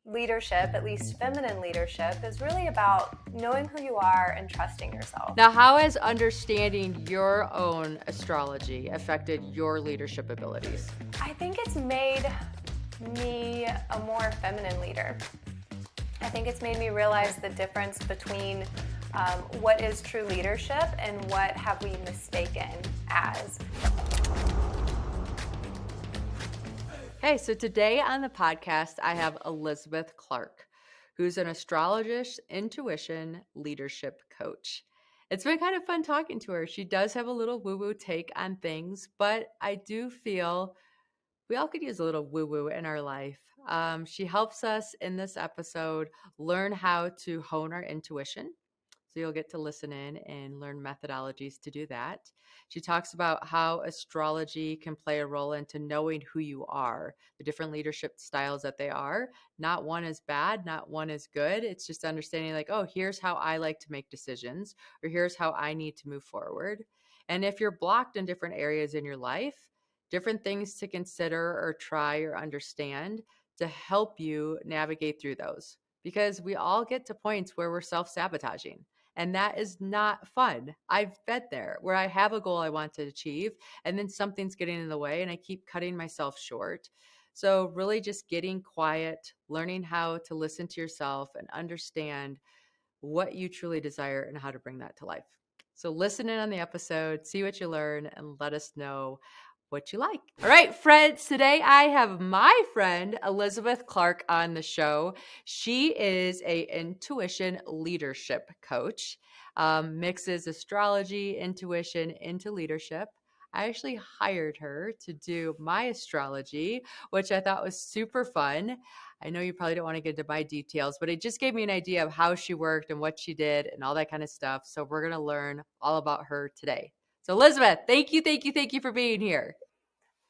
leadership, at least feminine leadership, is really about knowing who you are and trusting yourself. Now, how has understanding your own astrology affected your leadership abilities? I think it's made me a more feminine leader. I think it's made me realize the difference between what is true leadership and what have we mistaken as. Hey, so today on the podcast, I have Elizabeth Clark, who's an astrologist, intuition, leadership coach. It's been kind of fun talking to her. She does have a little woo-woo take on things, but I do feel we all could use a little woo-woo in our life. She helps us in this episode learn how to hone our intuition. So you'll get to listen in and learn methodologies to do that. She talks about how astrology can play a role into knowing who you are, the different leadership styles that they are. Not one is bad, not one is good. It's just understanding like, oh, here's how I like to make decisions, or here's how I need to move forward. And if you're blocked in different areas in your life, different things to consider or try or understand to help you navigate through those. Because we all get to points where we're self-sabotaging. And that is not fun. I've been there where I have a goal I want to achieve, and then something's getting in the way, and I keep cutting myself short. So, really, just getting quiet, learning how to listen to yourself and understand what you truly desire and how to bring that to life. So, listen in on the episode, see what you learn, and let us know what you like. All right, friends, today I have my friend Elizabeth Clark on the show. She is a intuition leadership coach, mixes astrology, intuition into leadership. I actually hired her to do my astrology, which I thought was super fun. I know you probably don't want to get into my details, but it just gave me an idea of how she worked and what she did and all that kind of stuff. So we're going to learn all about her today. So Elizabeth, thank you for being here.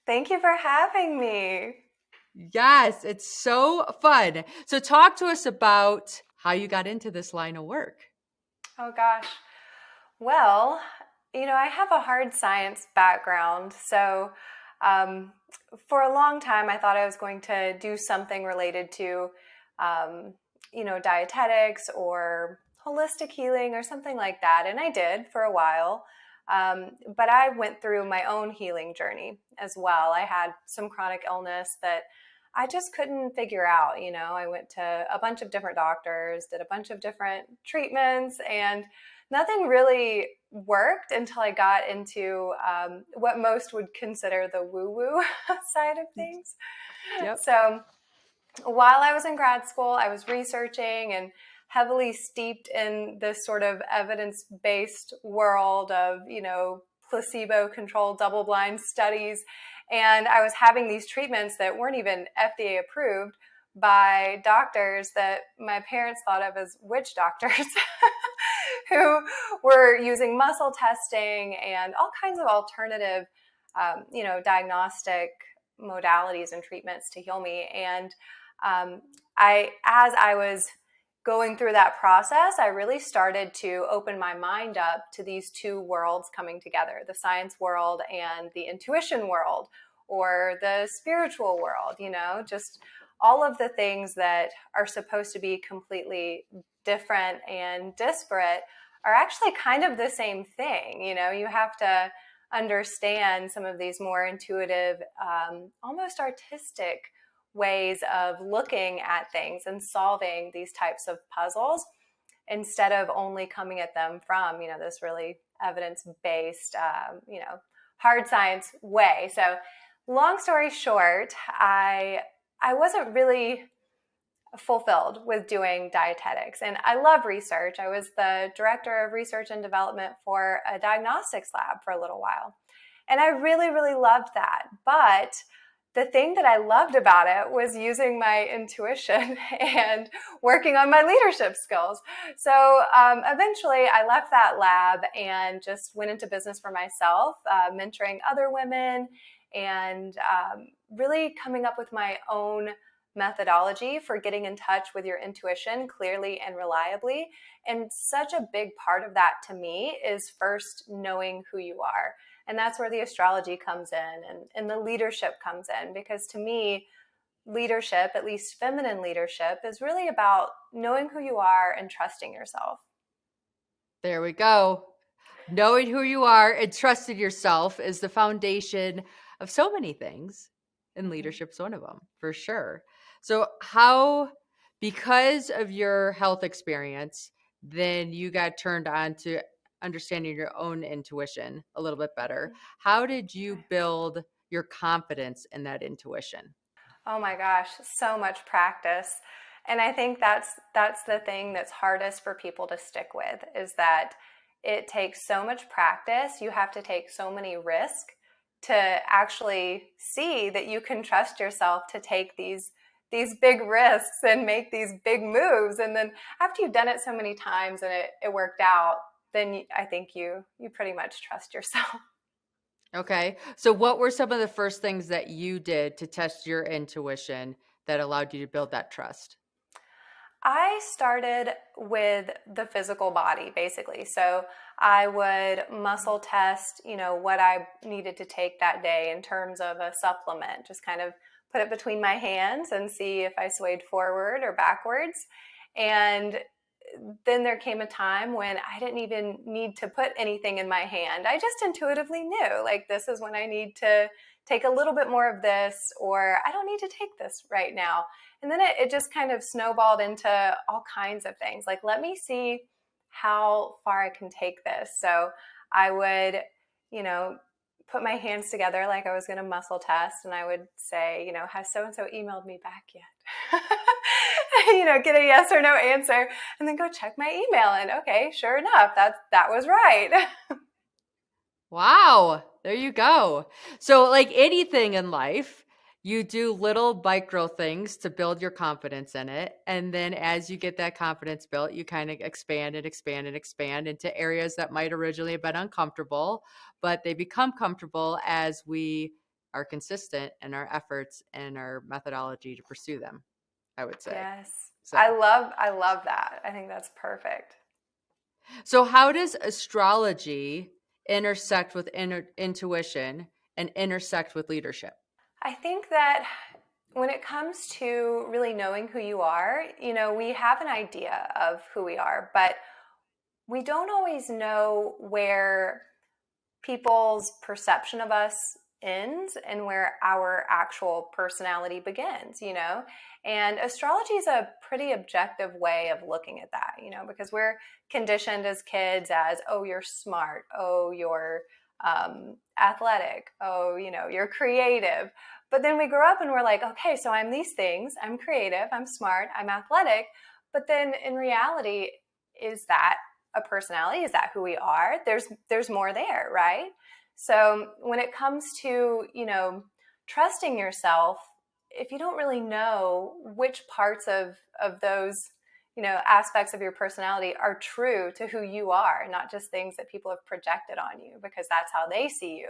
Thank you for having me. Yes, it's so fun. So talk to us about how you got into this line of work. Oh gosh. Well, I have a hard science background. So for a long time, I thought I was going to do something related to, dietetics or holistic healing or something like that. And I did for a while. But I went through my own healing journey as well. I had some chronic illness that I just couldn't figure out. I went to a bunch of different doctors, did a bunch of different treatments, and nothing really worked until I got into what most would consider the woo-woo side of things. Yep. So while I was in grad school, I was researching and heavily steeped in this sort of evidence-based world of, placebo-controlled double-blind studies. And I was having these treatments that weren't even FDA approved by doctors that my parents thought of as witch doctors who were using muscle testing and all kinds of alternative, diagnostic modalities and treatments to heal me. And as I was going through that process, I really started to open my mind up to these two worlds coming together, the science world and the intuition world, or the spiritual world, just all of the things that are supposed to be completely different and disparate are actually kind of the same thing. You have to understand some of these more intuitive, almost artistic ways of looking at things and solving these types of puzzles instead of only coming at them from, this really evidence-based, hard science way. So long story short, I wasn't really fulfilled with doing dietetics. And I love research. I was the director of research and development for a diagnostics lab for a little while. And I really, really loved that. But the thing that I loved about it was using my intuition and working on my leadership skills. So eventually I left that lab and just went into business for myself, mentoring other women and really coming up with my own methodology for getting in touch with your intuition clearly and reliably. And such a big part of that to me is first knowing who you are. And that's where the astrology comes in and the leadership comes in, because to me, leadership, at least feminine leadership, is really about knowing who you are and trusting yourself. There we go. Knowing who you are and trusting yourself is the foundation of so many things, and leadership's one of them, for sure. So how, because of your health experience, then you got turned on to understanding your own intuition a little bit better. How did you build your confidence in that intuition? Oh my gosh, so much practice. And I think that's the thing that's hardest for people to stick with, is that it takes so much practice. You have to take so many risks to actually see that you can trust yourself to take these big risks and make these big moves. And then after you've done it so many times and it worked out, then I think you pretty much trust yourself. Okay. So what were some of the first things that you did to test your intuition that allowed you to build that trust? I started with the physical body, basically. So I would muscle test, what I needed to take that day in terms of a supplement, just kind of put it between my hands and see if I swayed forward or backwards. And then there came a time when I didn't even need to put anything in my hand. I just intuitively knew, like, this is when I need to take a little bit more of this, or I don't need to take this right now. And then it just kind of snowballed into all kinds of things. Like, let me see how far I can take this. So I would, put my hands together like I was going to muscle test, and I would say, has so-and-so emailed me back yet? Get a yes or no answer, and then go check my email. And okay, sure enough, that was right. Wow, there you go. So, like anything in life, you do little micro things to build your confidence in it. And then as you get that confidence built, you kind of expand and expand and expand into areas that might originally have been uncomfortable, but they become comfortable as we are consistent in our efforts and our methodology to pursue them, I would say. Yes. So, I love that. I think that's perfect. so how does astrology intersect with intuition and intersect with leadership? I think that when it comes to really knowing who you are, we have an idea of who we are, but we don't always know where people's perception of us ends and where our actual personality begins, And astrology is a pretty objective way of looking at that, because we're conditioned as kids as, oh, you're smart, oh, you're athletic, oh, you're creative. But then we grow up and we're like, okay, so I'm these things. I'm creative, I'm smart, I'm athletic. But then in reality, is that a personality? Is that who we are? There's more there, right? So when it comes to, trusting yourself, if you don't really know which parts of those, aspects of your personality are true to who you are, not just things that people have projected on you because that's how they see you,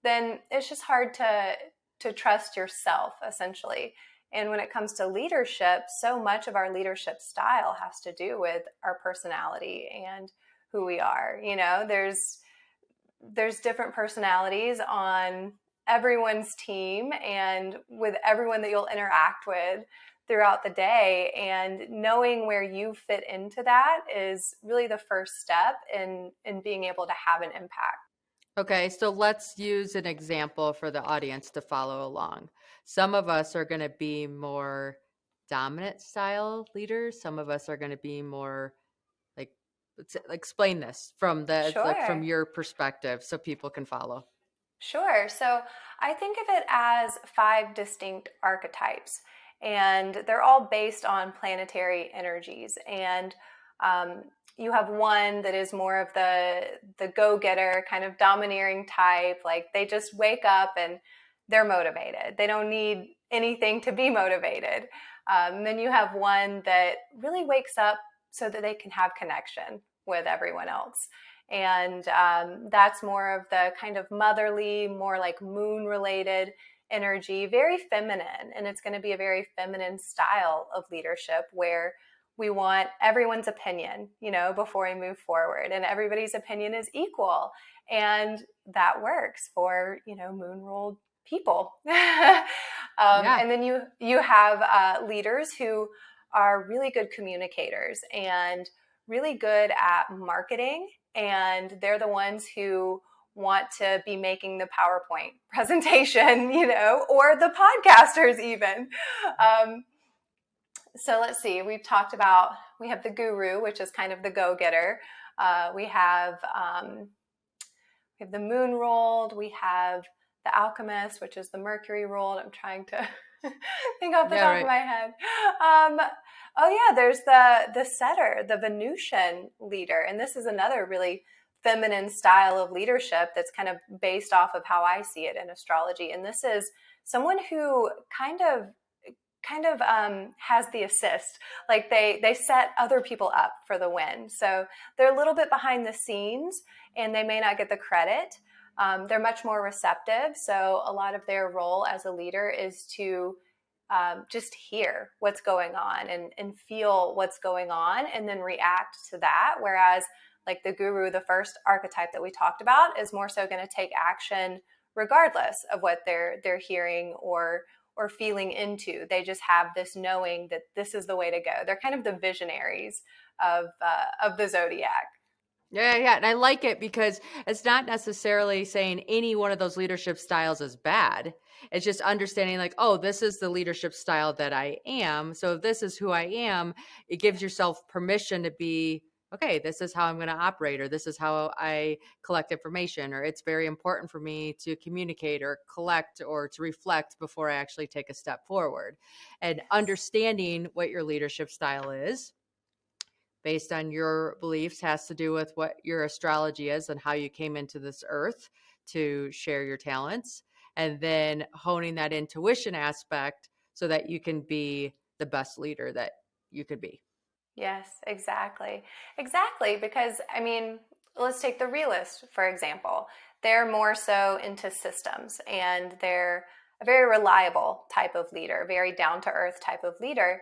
then it's just hard to trust yourself, essentially. And when it comes to leadership, so much of our leadership style has to do with our personality and who we are. There's different personalities on everyone's team and with everyone that you'll interact with throughout the day. And knowing where you fit into that is really the first step in being able to have an impact. Okay, so let's use an example for the audience to follow along. Some of us are going to be more dominant style leaders. Some of us are going to be more like, let's explain this from from Sure. your perspective so people can follow. Sure. So I think of it as 5 distinct archetypes, and they're all based on planetary energies. And you have one that is more of the go-getter, kind of domineering type. Like, they just wake up and they're motivated. They don't need anything to be motivated. Then you have one that really wakes up so that they can have connection with everyone else. And that's more of the kind of motherly, more like moon related energy, very feminine. And it's going to be a very feminine style of leadership where we want everyone's opinion, before we move forward, and everybody's opinion is equal. And that works for, moon ruled people. Yeah. And then you have leaders who are really good communicators and really good at marketing, and they're the ones who want to be making the PowerPoint presentation, or the podcasters even. So let's see, we have the guru, which is kind of the go-getter. We have the moon ruled. We have the alchemist, which is the Mercury ruled. I'm trying to think off the Yeah, top of right. my head. Oh yeah, there's the setter, the Venusian leader, and this is another really feminine style of leadership that's kind of based off of how I see it in astrology. And this is someone who kind of has the assist, like they set other people up for the win. So they're a little bit behind the scenes and they may not get the credit. They're much more receptive, so a lot of their role as a leader is to just hear what's going on and feel what's going on and then react to that. Whereas like the guru, the first archetype that we talked about, is more so going to take action regardless of what they're hearing or feeling into. They just have this knowing that this is the way to go. They're kind of the visionaries of the zodiac. Yeah, yeah. And I like it because it's not necessarily saying any one of those leadership styles is bad. It's just understanding like, oh, this is the leadership style that I am. So if this is who I am, it gives yourself permission to be, okay, this is how I'm going to operate, or this is how I collect information, or it's very important for me to communicate or collect or to reflect before I actually take a step forward. And understanding what your leadership style is based on your beliefs has to do with what your astrology is and how you came into this earth to share your talents, and then honing that intuition aspect so that you can be the best leader that you could be. Yes, exactly. Exactly. Because, I mean, let's take the realist, for example. They're more so into systems and they're a very reliable type of leader, very down to earth type of leader.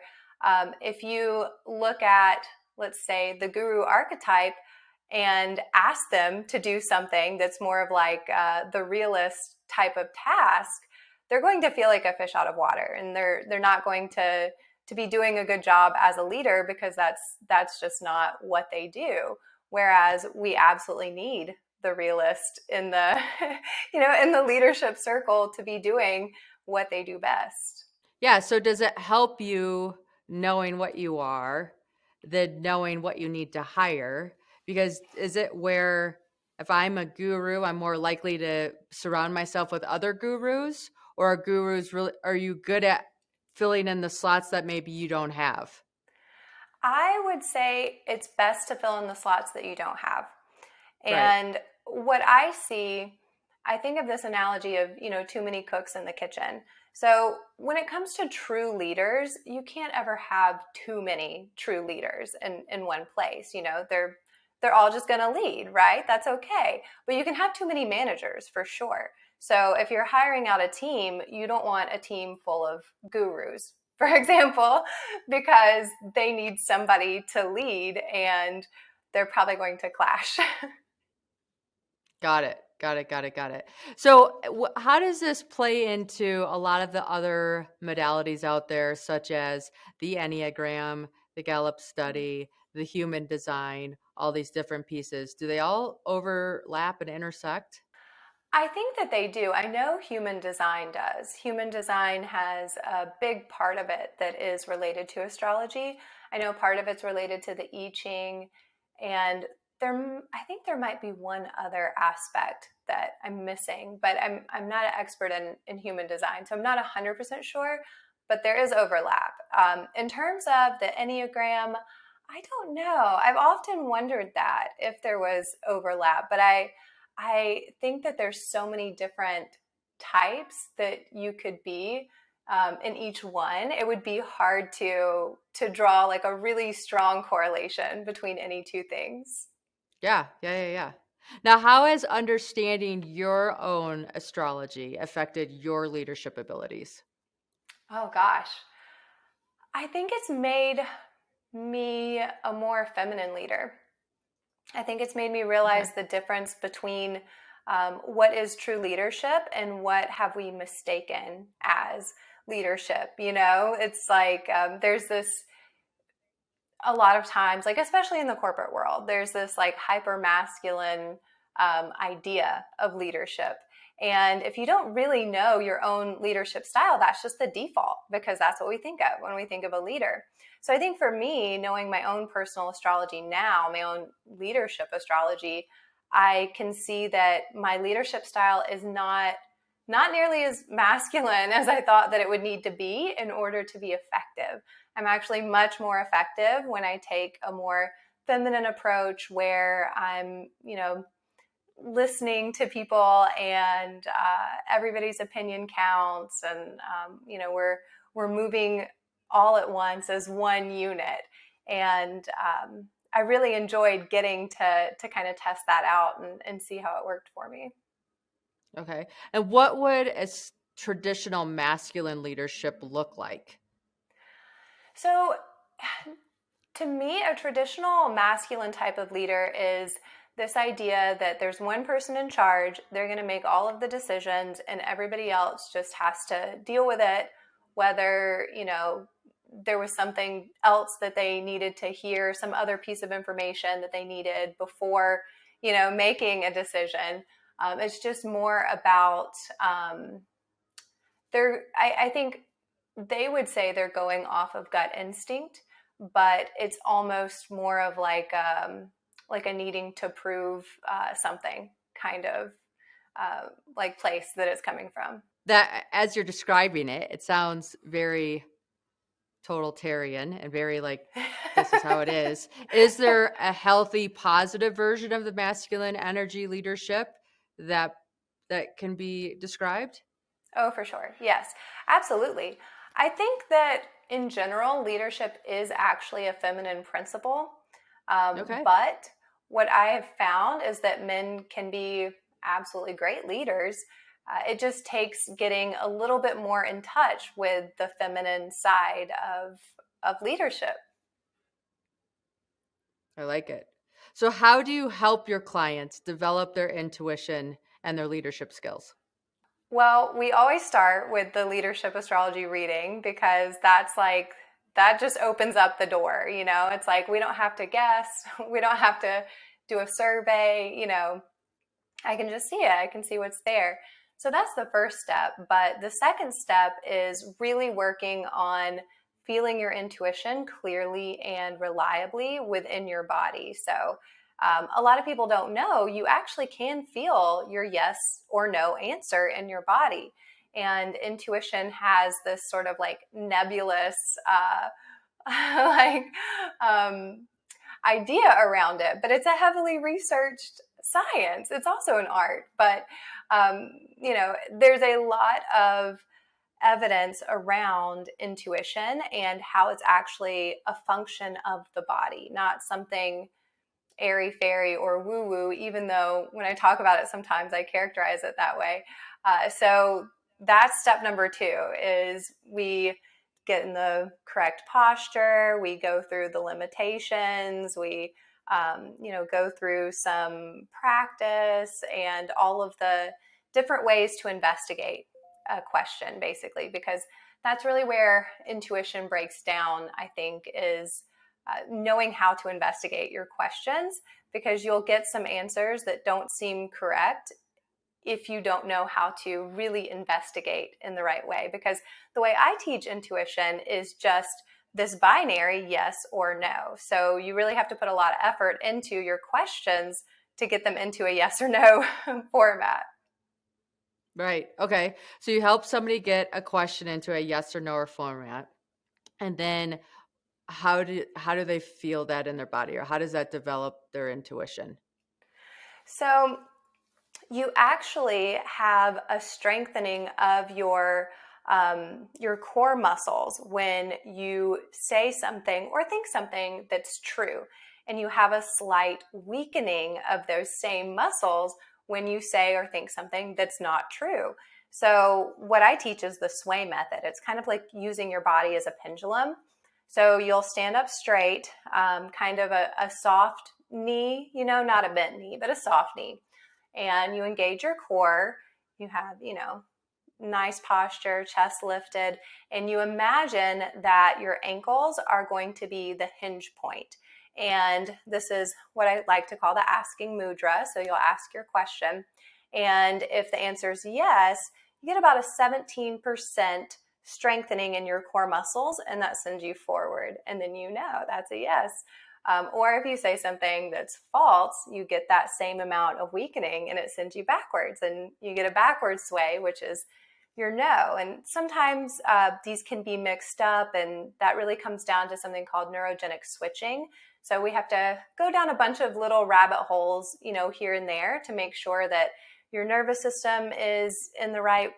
If you look at, let's say, the guru archetype and ask them to do something that's more of like the realist type of task, they're going to feel like a fish out of water, and they're not going to be doing a good job as a leader because that's just not what they do. Whereas we absolutely need the realist in the in the leadership circle to be doing what they do best. Yeah. So does it help you knowing what you are, then knowing what you need to hire? Because is it where if I'm a guru, I'm more likely to surround myself with other gurus, or are gurus really, are you good at filling in the slots that maybe you don't have? I would say it's best to fill in the slots that you don't have. Right. And what I see, I think of this analogy of, too many cooks in the kitchen. So when it comes to true leaders, you can't ever have too many true leaders in one place. They're all just going to lead, right? That's okay. But you can have too many managers for sure. So if you're hiring out a team, you don't want a team full of gurus, for example, because they need somebody to lead and they're probably going to clash. Got it. Got it. Got it. Got it. So, how does this play into a lot of the other modalities out there, such as the Enneagram, the Gallup study, the human design, all these different pieces? Do they all overlap and intersect? I think that they do. I know human design does. Human design has a big part of it that is related to astrology. I know part of it's related to the I Ching, and I think there might be one other aspect that I'm missing, but I'm not an expert in human design, so I'm not 100% sure, but there is overlap. In terms of the Enneagram, I don't know. I've often wondered that if there was overlap, but I think that there's so many different types that you could be in each one. It would be hard to draw like a really strong correlation between any two things. Yeah. Yeah. Yeah. Yeah. Now, how has understanding your own astrology affected your leadership abilities? Oh gosh, I think it's made me a more feminine leader. I think it's made me Okay. realize the difference between what is true leadership and what have we mistaken as leadership. It's like there's this, a lot of times, like especially in the corporate world, there's this like hyper masculine idea of leadership. And if you don't really know your own leadership style, that's just the default, because that's what we think of when we think of a leader. So I think for me, knowing my own personal astrology now, my own leadership astrology, I can see that my leadership style is not nearly as masculine as I thought that it would need to be in order to be effective. I'm actually much more effective when I take a more feminine approach, where I'm, listening to people, and everybody's opinion counts, and we're moving all at once as one unit. And I really enjoyed getting to kind of test that out and see how it worked for me. Okay. And what would traditional masculine leadership look like? So to me, a traditional masculine type of leader is this idea that there's one person in charge, they're going to make all of the decisions, and everybody else just has to deal with it, whether, there was something else that they needed to hear, some other piece of information that they needed before, making a decision. It's just more about, I think they would say they're going off of gut instinct, but it's almost more of like a needing to prove something kind of like place that it's coming from. That, as you're describing it, it sounds very totalitarian and very like, this is how it is. Is there a healthy, positive version of the masculine energy leadership that can be described? Oh, for sure. Yes, absolutely. I think that in general, leadership is actually a feminine principle. Okay. But what I have found is that men can be absolutely great leaders. It just takes getting a little bit more in touch with the feminine side of leadership. I like it. So how do you help your clients develop their intuition and their leadership skills? Well, we always start with the leadership astrology reading, because that just opens up the door. It's like, we don't have to guess. We don't have to do a survey. I can just see it. I can see what's there. So that's the first step. But the second step is really working on feeling your intuition clearly and reliably within your body. So a lot of people don't know you actually can feel your yes or no answer in your body. And intuition has this sort of like nebulous like idea around it, but it's a heavily researched science. It's also an art, but there's a lot of evidence around intuition and how it's actually a function of the body, not something airy fairy or woo woo, even though when I talk about it, sometimes I characterize it that way. So that's step number 2, is we get in the correct posture. We go through the limitations. We, go through some practice and all of the different ways to investigate a question, basically, because that's really where intuition breaks down, I think, is knowing how to investigate your questions, because you'll get some answers that don't seem correct if you don't know how to really investigate in the right way. Because the way I teach intuition is just this binary yes or no. So you really have to put a lot of effort into your questions to get them into a yes or no format. Right. Okay. So you help somebody get a question into a yes or no format. And then how do they feel that in their body, or how does that develop their intuition? So you actually have a strengthening of your core muscles when you say something or think something that's true, and you have a slight weakening of those same muscles when you say or think something that's not true. So what I teach is the sway method. It's kind of like using your body as a pendulum. So you'll stand up straight, kind of a soft knee, not a bent knee, but a soft knee. And you engage your core. You have, nice posture, chest lifted, and you imagine that your ankles are going to be the hinge point. And this is what I like to call the asking mudra. So you'll ask your question. And if the answer is yes, you get about a 17% strengthening in your core muscles, and that sends you forward. And then you know that's a yes. Or if you say something that's false, you get that same amount of weakening and it sends you backwards, and you get a backward sway, which is your no. And sometimes these can be mixed up, and that really comes down to something called neurogenic switching. So we have to go down a bunch of little rabbit holes, here and there to make sure that your nervous system is in the right,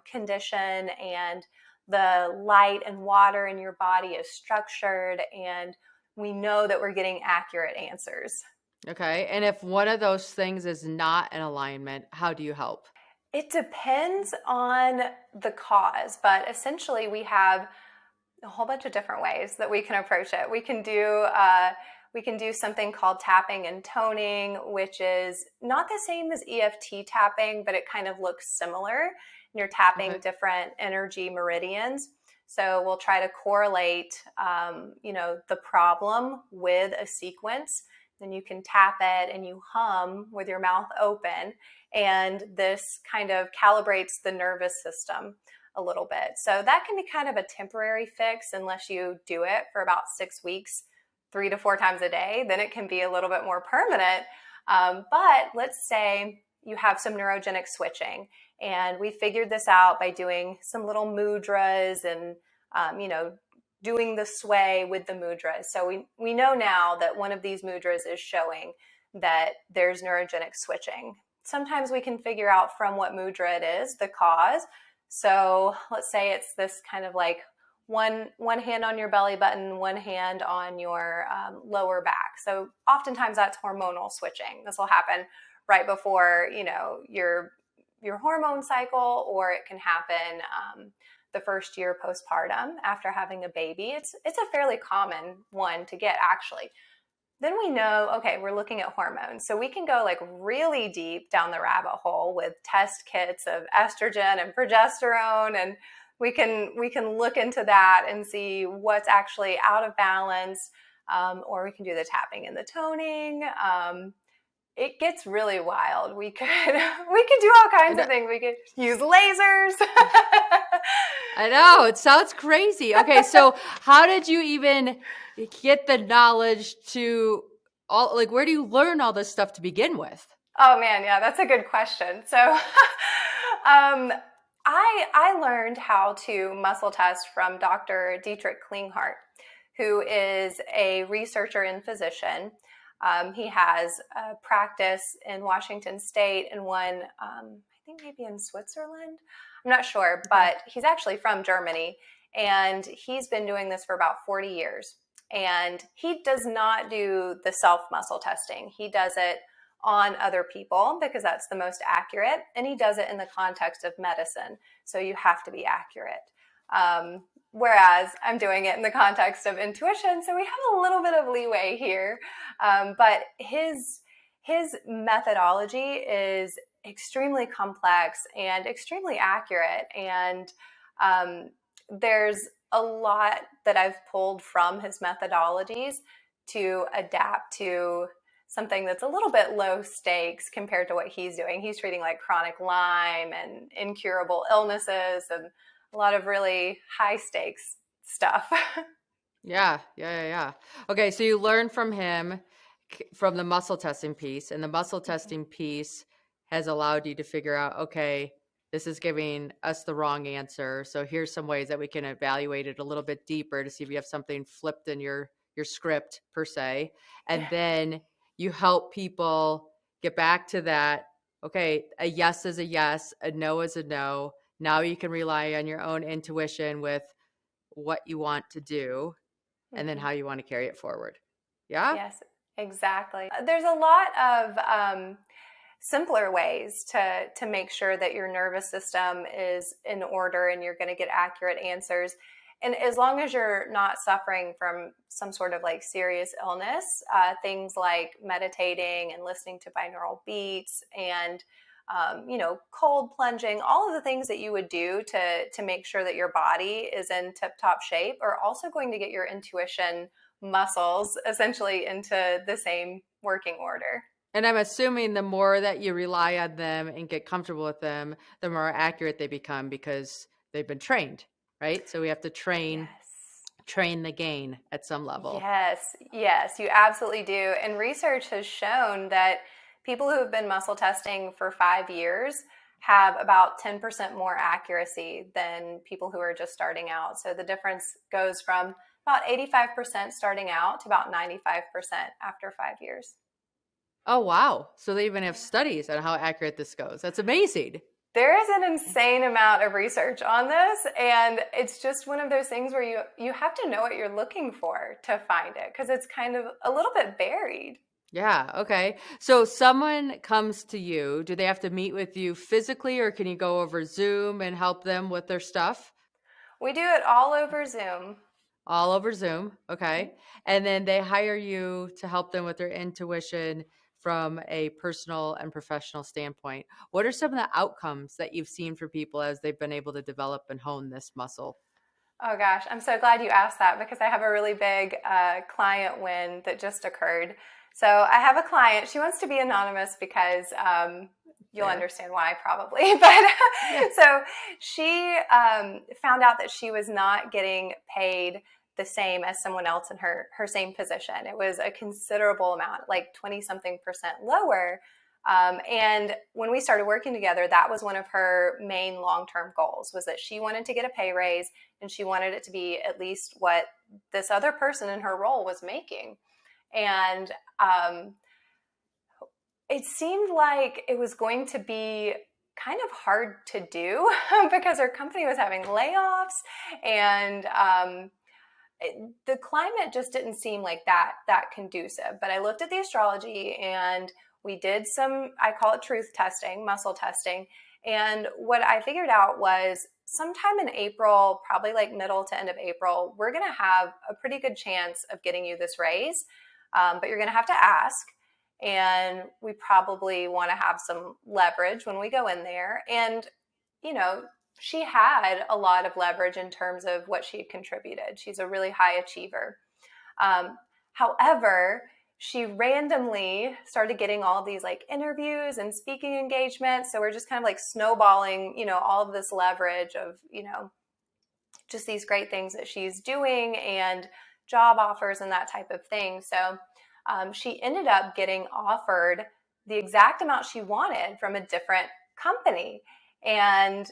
condition, and the light and water in your body is structured, and we know that we're getting accurate answers. Okay. And if one of those things is not in alignment, how do you help? It depends on the cause, but essentially we have a whole bunch of different ways that we can approach it. We can do something called tapping and toning, which is not the same as EFT tapping, but it kind of looks similar. And you're tapping different energy meridians. So we'll try to correlate, the problem with a sequence. Then you can tap it and you hum with your mouth open. And this kind of calibrates the nervous system a little bit. So that can be kind of a temporary fix unless you do it for about 6 weeks, 3 to 4 times a day. Then it can be a little bit more permanent. But let's say you have some neurogenic switching, and we figured this out by doing some little mudras and, doing the sway with the mudras. So we know now that one of these mudras is showing that there's neurogenic switching. Sometimes we can figure out from what mudra it is, the cause. So let's say it's this kind of like one hand on your belly button, one hand on your lower back. So oftentimes that's hormonal switching. This will happen right before, your hormone cycle, or it can happen the first year postpartum after having a baby. It's a fairly common one to get, actually. Then we know, okay, we're looking at hormones. So we can go like really deep down the rabbit hole with test kits of estrogen and progesterone, and we can look into that and see what's actually out of balance, or we can do the tapping and the toning. It gets really wild. We could do all kinds of things. We could use lasers. I know, it sounds crazy. Okay, so how did you even get the knowledge to where do you learn all this stuff to begin with? Oh man, yeah, that's a good question. So I learned how to muscle test from Dr. Dietrich Klinghardt, who is a researcher and physician. He has a practice in Washington State and one, I think maybe in Switzerland. I'm not sure, but he's actually from Germany, and he's been doing this for about 40 years. And he does not do the self-muscle testing. He does it on other people because that's the most accurate, and he does it in the context of medicine. So you have to be accurate. Whereas I'm doing it in the context of intuition, so we have a little bit of leeway here. But his methodology is extremely complex and extremely accurate. And there's a lot that I've pulled from his methodologies to adapt to something that's a little bit low stakes compared to what he's doing. He's treating like chronic Lyme and incurable illnesses and a lot of really high stakes stuff. Yeah. Okay, so you learn from him from the muscle testing piece, and the muscle testing piece has allowed you to figure out, okay, this is giving us the wrong answer. So here's some ways that we can evaluate it a little bit deeper to see if you have something flipped in your script per se. And then you help people get back to that. Okay, a yes is a yes, a no is a no. Now you can rely on your own intuition with what you want to do and then how you want to carry it forward. Yeah? Yes, exactly. There's a lot of simpler ways to make sure that your nervous system is in order and you're going to get accurate answers. And as long as you're not suffering from some sort of like serious illness, things like meditating and listening to binaural beats and cold plunging, all of the things that you would do to make sure that your body is in tip-top shape are also going to get your intuition muscles essentially into the same working order. And I'm assuming the more that you rely on them and get comfortable with them, the more accurate they become because they've been trained, right? So we have to train the gain at some level. Yes, you absolutely do. And research has shown that people who have been muscle testing for 5 years have about 10% more accuracy than people who are just starting out. So the difference goes from about 85% starting out to about 95% after 5 years. Oh, wow. So they even have studies on how accurate this goes. That's amazing. There is an insane amount of research on this, and it's just one of those things where you have to know what you're looking for to find it, because it's kind of a little bit buried. Yeah. Okay. So someone comes to you. Do they have to meet with you physically, or can you go over Zoom and help them with their stuff? We do it all over Zoom. All over Zoom. Okay. And then they hire you to help them with their intuition from a personal and professional standpoint. What are some of the outcomes that you've seen for people as they've been able to develop and hone this muscle? Oh gosh, I'm so glad you asked that, because I have a really big client win that just occurred. So I have a client. She wants to be anonymous because you'll understand why probably. But so she found out that she was not getting paid the same as someone else in her same position. It was a considerable amount, like 20-something% lower. And when we started working together, that was one of her main long-term goals, was that she wanted to get a pay raise, and she wanted it to be at least what this other person in her role was making. And it seemed like it was going to be kind of hard to do because her company was having layoffs, and the climate just didn't seem like that conducive. But I looked at the astrology, and we did some, I call it truth testing, muscle testing. And what I figured out was sometime in April, probably like middle to end of April, we're going to have a pretty good chance of getting you this raise. But you're going to have to ask. And we probably want to have some leverage when we go in there. And, she had a lot of leverage in terms of what she had contributed. She's a really high achiever. However, she randomly started getting all of these like interviews and speaking engagements. So we're just kind of like snowballing, all of this leverage of, just these great things that she's doing and job offers and that type of thing. So she ended up getting offered the exact amount she wanted from a different company. And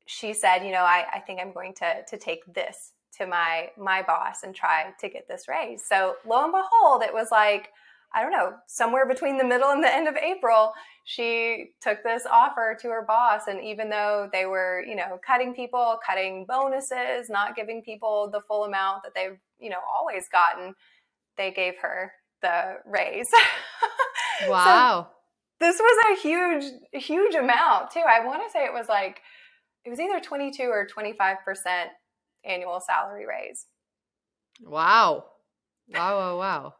she said, I think I'm going to take this to my boss and try to get this raise. So lo and behold, it was like, I don't know, somewhere between the middle and the end of April, she took this offer to her boss. And even though they were, cutting bonuses, not giving people the full amount that they've, always gotten, they gave her the raise. Wow. So this was a huge amount too. I want to say it was either 22 or 25% annual salary raise. Wow. Wow.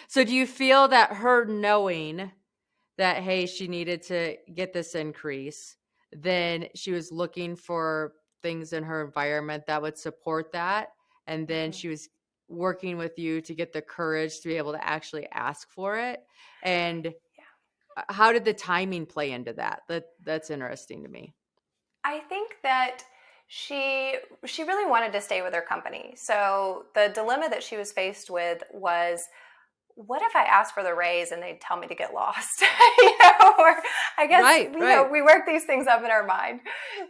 So do you feel that her knowing that, hey, she needed to get this increase, then she was looking for things in her environment that would support that, and then she was working with you to get the courage to be able to actually ask for it? And how did the timing play into that? That's interesting to me. I think that she really wanted to stay with her company. So the dilemma that she was faced with was, what if I ask for the raise and they tell me to get lost? Or I guess, we work these things up in our mind.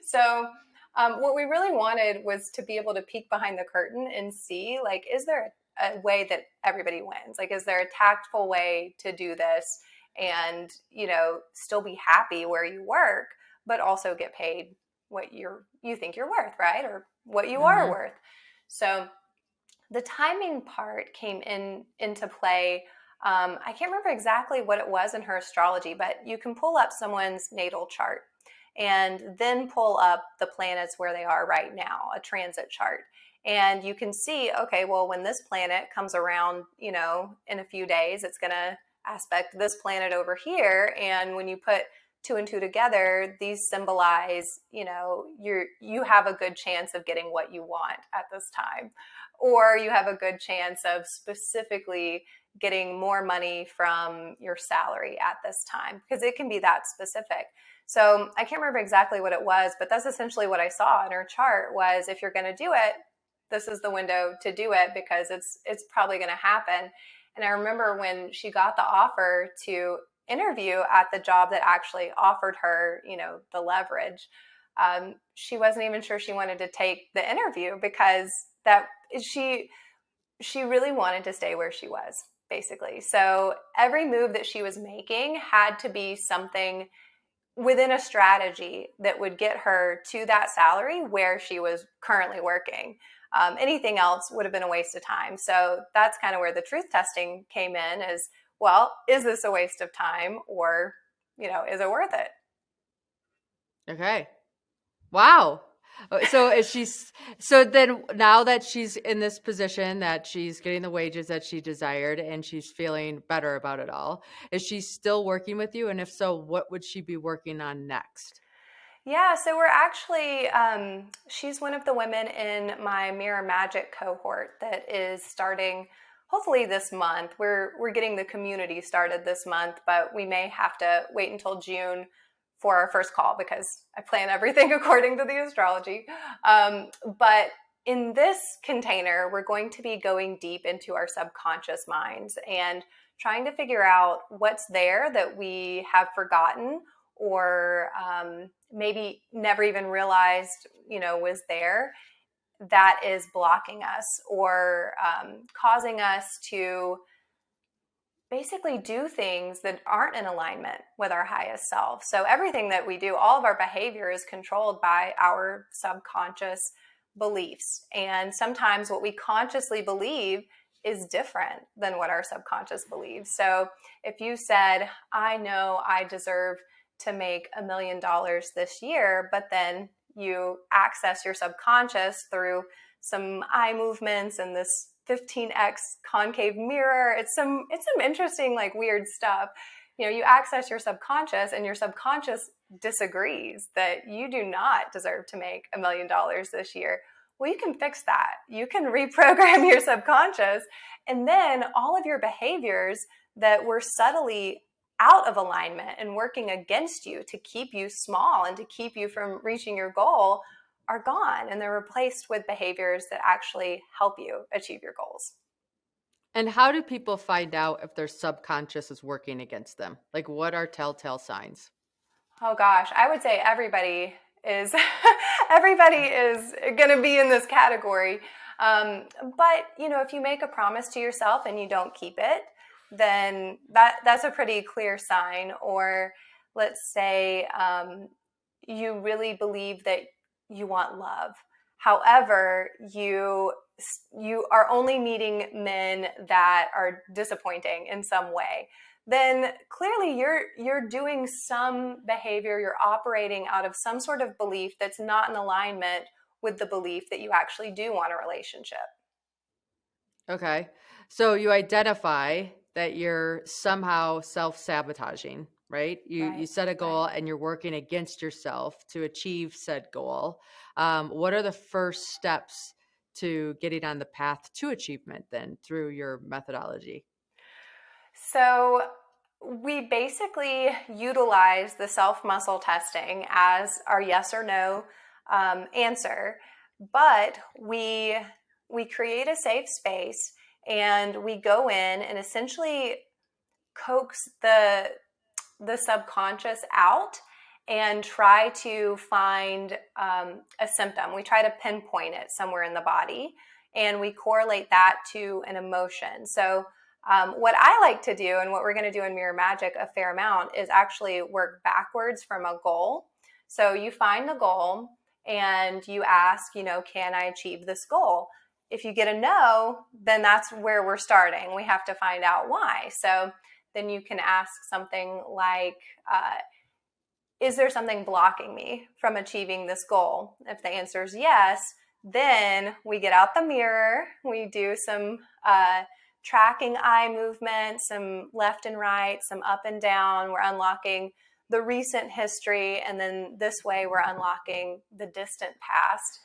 So what we really wanted was to be able to peek behind the curtain and see, like, is there a way that everybody wins? Like, is there a tactful way to do this and, still be happy where you work, but also get paid what you think you're worth, right? Or what you are worth. So the timing part came into play. I can't remember exactly what it was in her astrology, but you can pull up someone's natal chart and then pull up the planets where they are right now, a transit chart. And you can see, okay, well, when this planet comes around, in a few days, it's going to aspect this planet over here. And when you put two and two together, these symbolize, you have a good chance of getting what you want at this time, or you have a good chance of specifically getting more money from your salary at this time, because it can be that specific. So I can't remember exactly what it was, but that's essentially what I saw in her chart was, if you're going to do it, this is the window to do it, because it's probably going to happen. And I remember when she got the offer to interview at the job that actually offered her, the leverage, she wasn't even sure she wanted to take the interview, because that she really wanted to stay where she was, basically. So every move that she was making had to be something within a strategy that would get her to that salary where she was currently working. Anything else would have been a waste of time. So that's kind of where the truth testing came in, is, well, is this a waste of time, or, is it worth it? Okay. Wow. So then now that she's in this position, that she's getting the wages that she desired and she's feeling better about it all, is she still working with you? And if so, what would she be working on next? Yeah, so we're actually, she's one of the women in my Mirror Magic cohort that is starting hopefully this month. We're getting the community started this month, but we may have to wait until June for our first call, because I plan everything according to the astrology. But in this container, we're going to be going deep into our subconscious minds and trying to figure out what's there that we have forgotten, or maybe never even realized, was there, that is blocking us, or causing us to basically do things that aren't in alignment with our highest self. So everything that we do, all of our behavior, is controlled by our subconscious beliefs. And sometimes what we consciously believe is different than what our subconscious believes. So if you said, I know I deserve to make $1 million this year, but then you access your subconscious through some eye movements and this 15x concave mirror. It's some interesting, like, weird stuff. You access your subconscious, and your subconscious disagrees that you do not deserve to make $1 million this year. Well, you can fix that. You can reprogram your subconscious, and then all of your behaviors that were subtly out of alignment and working against you to keep you small and to keep you from reaching your goal are gone, and they're replaced with behaviors that actually help you achieve your goals. And how do people find out if their subconscious is working against them? Like, what are telltale signs? Oh gosh, I would say everybody is going to be in this category. But if you make a promise to yourself and you don't keep it, then that's a pretty clear sign. Or let's say you really believe that you want love. However, you are only meeting men that are disappointing in some way. Then clearly you're doing some behavior, you're operating out of some sort of belief that's not in alignment with the belief that you actually do want a relationship. Okay. So you identify that you're somehow self-sabotaging, right? You set a goal and you're working against yourself to achieve said goal. What are the first steps to getting on the path to achievement then through your methodology? So we basically utilize the self-muscle testing as our yes or no answer, but we create a safe space, and we go in and essentially coax the subconscious out and try to find a symptom. We try to pinpoint it somewhere in the body, and we correlate that to an emotion. So what I like to do, and what we're going to do in Mirror Magic a fair amount, is actually work backwards from a goal. So you find the goal and you ask, can I achieve this goal? If you get a no, then that's where we're starting. We have to find out why. So then you can ask something like, is there something blocking me from achieving this goal? If the answer is yes, then we get out the mirror, we do some tracking eye movement, some left and right, some up and down. We're unlocking the recent history, and then this way we're unlocking the distant past.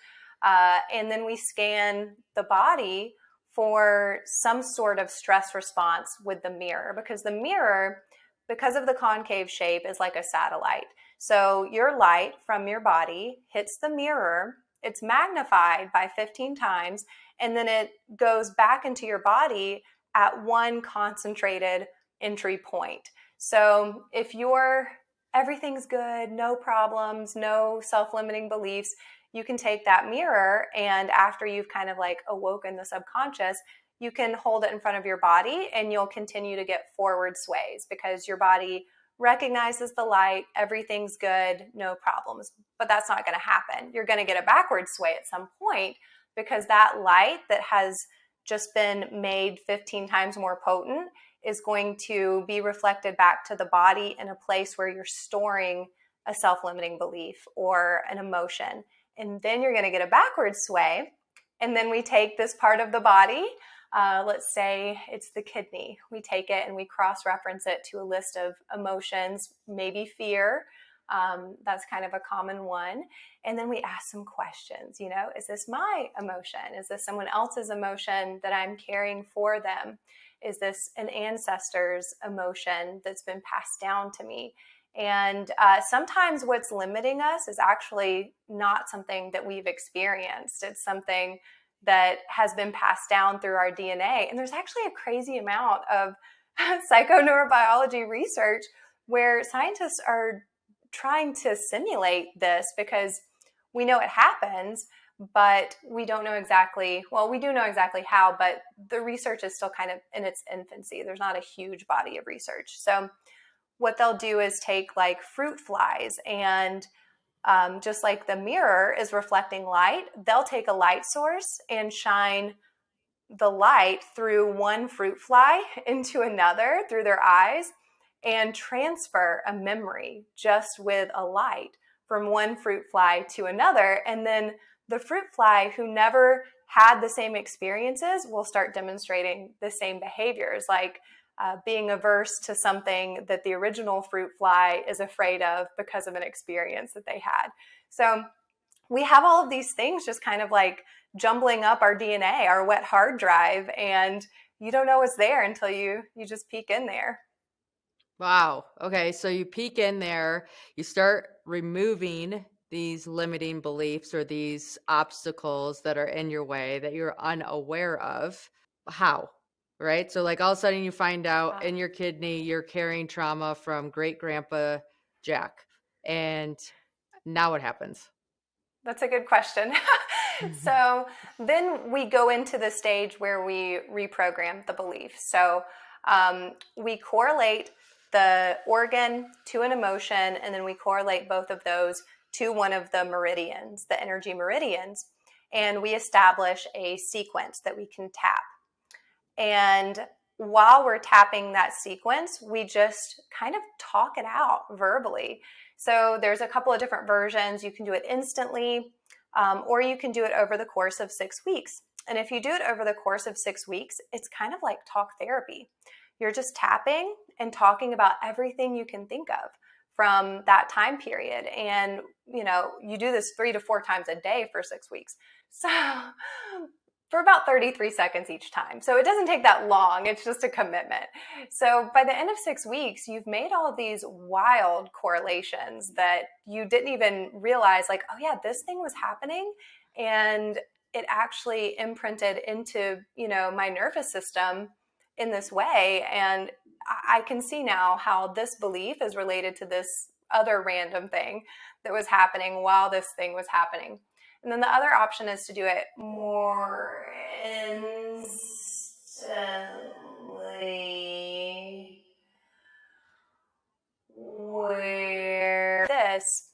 And then we scan the body for some sort of stress response with the mirror, because the mirror, because of the concave shape, is like a satellite. So your light from your body hits the mirror, it's magnified by 15 times, and then it goes back into your body at one concentrated entry point. So if everything's good, no problems, no self-limiting beliefs, you can take that mirror, and after you've kind of like awoken the subconscious, you can hold it in front of your body and you'll continue to get forward sways because your body recognizes the light, everything's good, no problems. But that's not going to happen. You're going to get a backward sway at some point because that light that has just been made 15 times more potent is going to be reflected back to the body in a place where you're storing a self-limiting belief or an emotion. And then you're going to get a backward sway. And then we take this part of the body, let's say it's the kidney. We take it and we cross-reference it to a list of emotions, maybe fear. That's kind of a common one. And then we ask some questions, is this my emotion? Is this someone else's emotion that I'm carrying for them? Is this an ancestor's emotion that's been passed down to me? And sometimes what's limiting us is actually not something that we've experienced. It's something that has been passed down through our DNA. And there's actually a crazy amount of psychoneurobiology research where scientists are trying to simulate this because we know it happens, but we don't know exactly, well, we do know exactly how, but the research is still kind of in its infancy. There's not a huge body of research. So what they'll do is take like fruit flies and just like the mirror is reflecting light, they'll take a light source and shine the light through one fruit fly into another through their eyes and transfer a memory just with a light from one fruit fly to another. And then the fruit fly who never had the same experiences will start demonstrating the same behaviors, like being averse to something that the original fruit fly is afraid of because of an experience that they had. So we have all of these things just kind of like jumbling up our DNA, our wet hard drive, and you don't know what's there until you just peek in there. Wow. Okay. So you peek in there, you start removing these limiting beliefs or these obstacles that are in your way that you're unaware of. How? Right. So, like, all of a sudden you find out in your kidney you're carrying trauma from great grandpa Jack. And now what happens? That's a good question. So then we go into the stage where we reprogram the belief. So we correlate the organ to an emotion, and then we correlate both of those to one of the meridians, the energy meridians, and we establish a sequence that we can tap. And while we're tapping that sequence, we just kind of talk it out verbally. So there's a couple of different versions. You can do it instantly, or you can do it over the course of 6 weeks. And if you do it over the course of 6 weeks, it's kind of like talk therapy. You're just tapping and talking about everything you can think of from that time period. And, you do this 3 to 4 times a day for 6 weeks. So for about 33 seconds each time. So it doesn't take that long. It's just a commitment. So by the end of 6 weeks, you've made all of these wild correlations that you didn't even realize, like, oh yeah, this thing was happening. And it actually imprinted into, my nervous system in this way. And I can see now how this belief is related to this other random thing that was happening while this thing was happening. And then the other option is to do it more instantly, where this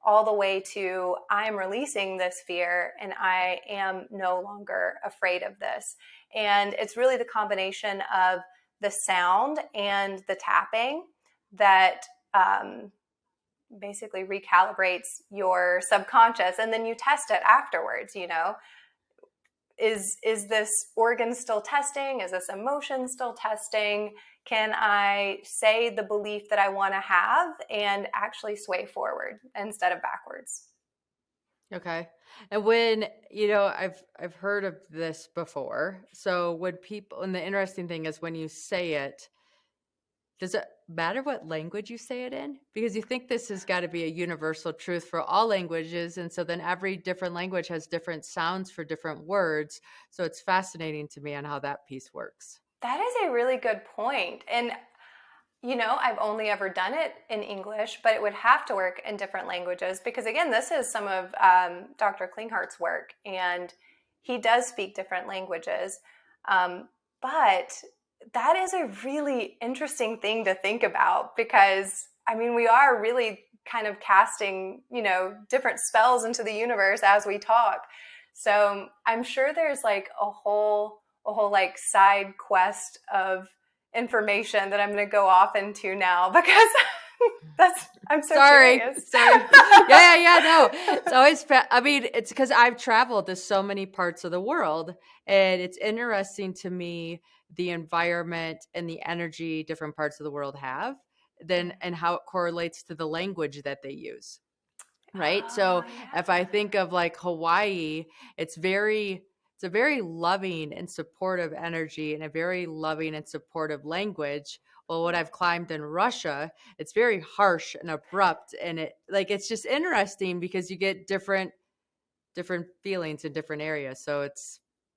all the way to I'm releasing this fear and I am no longer afraid of this. And it's really the combination of the sound and the tapping that basically recalibrates your subconscious, and then you test it afterwards. is this organ still testing? Is this emotion still testing? Can I say the belief that I want to have and actually sway forward instead of backwards? Okay. And when, I've heard of this before. So when people, and the interesting thing is when you say it, does it matter what language you say it in? Because you think this has got to be a universal truth for all languages. And so then every different language has different sounds for different words. So it's fascinating to me on how that piece works. That is a really good point. And I've only ever done it in English, but it would have to work in different languages because, again, this is some of Dr. Klinghart's work, and he does speak different languages. But that is a really interesting thing to think about because, we are really kind of casting, different spells into the universe as we talk. So I'm sure there's like a whole like side quest of information that I'm going to go off into now because I'm so curious. Sorry. Yeah. No, it's always, it's because I've traveled to so many parts of the world, and it's interesting to me, the environment and the energy different parts of the world have and how it correlates to the language that they use. Right. So if I think of like Hawaii, it's a very loving and supportive energy and a very loving and supportive language. Well, what I've climbed in Russia, it's very harsh and abrupt, and it's just interesting because you get different feelings in different areas. So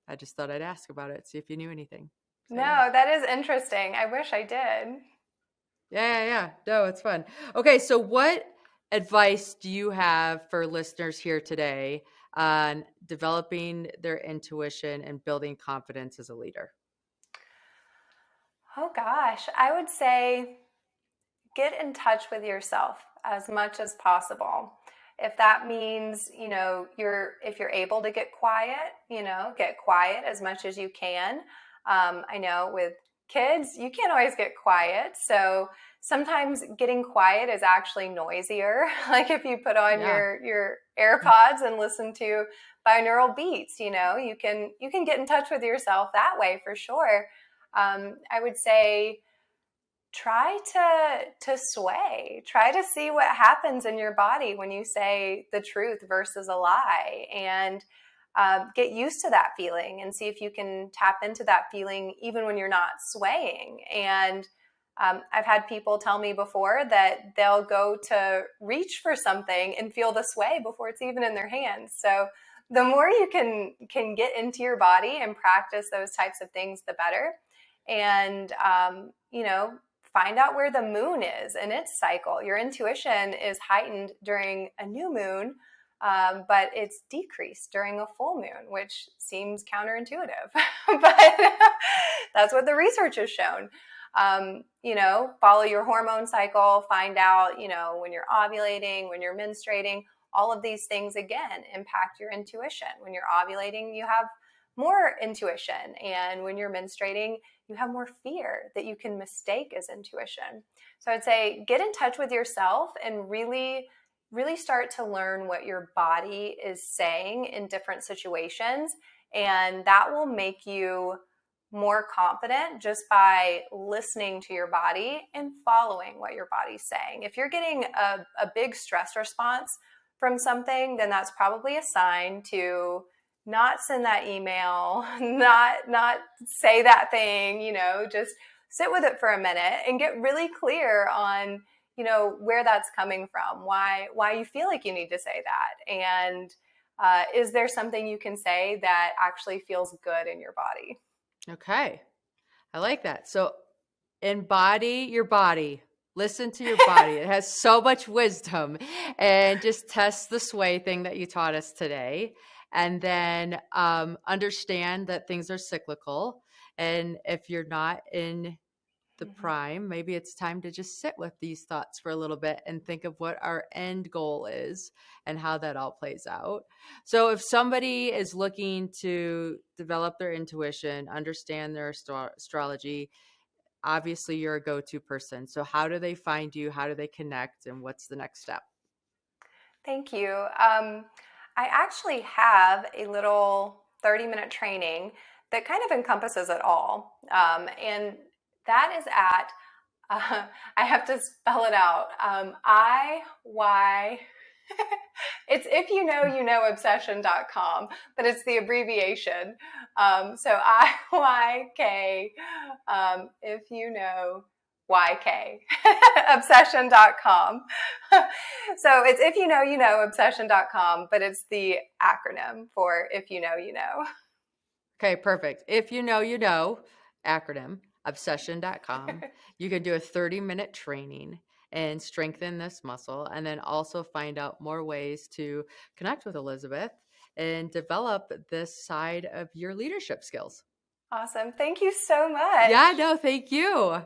I just thought I'd ask about it, see if you knew anything. So, no, that is interesting. I wish I did. Yeah. No, it's fun. Okay, so what advice do you have for listeners here today on developing their intuition and building confidence as a leader? Oh gosh, I would say get in touch with yourself as much as possible. If that means, if you're able to get quiet, get quiet as much as you can. I know with kids, you can't always get quiet. So sometimes getting quiet is actually noisier. Like if you put on your AirPods and listen to binaural beats, you can get in touch with yourself that way for sure. I would say try to sway. Try to see what happens in your body when you say the truth versus a lie, and get used to that feeling and see if you can tap into that feeling even when you're not swaying. And I've had people tell me before that they'll go to reach for something and feel the sway before it's even in their hands. So the more you can get into your body and practice those types of things, the better. And find out where the moon is in its cycle. Your intuition is heightened during a new moon, but it's decreased during a full moon, which seems counterintuitive. But that's what the research has shown. Follow your hormone cycle, find out, when you're ovulating, when you're menstruating, all of these things, again, impact your intuition. When you're ovulating, you have more intuition. And when you're menstruating, you have more fear that you can mistake as intuition. So I'd say get in touch with yourself and really, really start to learn what your body is saying in different situations. And that will make you more confident just by listening to your body and following what your body's saying. If you're getting a big stress response from something, then that's probably a sign to not send that email, not say that thing, just sit with it for a minute and get really clear on, where that's coming from, why you feel like you need to say that. And is there something you can say that actually feels good in your body? Okay. I like that. So embody your body. Listen to your body. It has so much wisdom. And just test the sway thing that you taught us today. And then understand that things are cyclical. And if you're not in the prime, maybe it's time to just sit with these thoughts for a little bit and think of what our end goal is and how that all plays out. So if somebody is looking to develop their intuition, understand their astrology, obviously you're a go-to person. So how do they find you? How do they connect? And what's the next step? Thank you. I actually have a little 30-minute training that kind of encompasses it all. And that is at, I have to spell it out, it's if you know obsession.com, but it's the abbreviation. So IYK, if you know YK, obsession.com. So it's if you know obsession.com, but it's the acronym for if you know. Okay, perfect. If you know, acronym, obsession.com. You can do a 30-minute training and strengthen this muscle, and then also find out more ways to connect with Elizabeth and develop this side of your leadership skills. Awesome. Thank you so much. Yeah, no, thank you.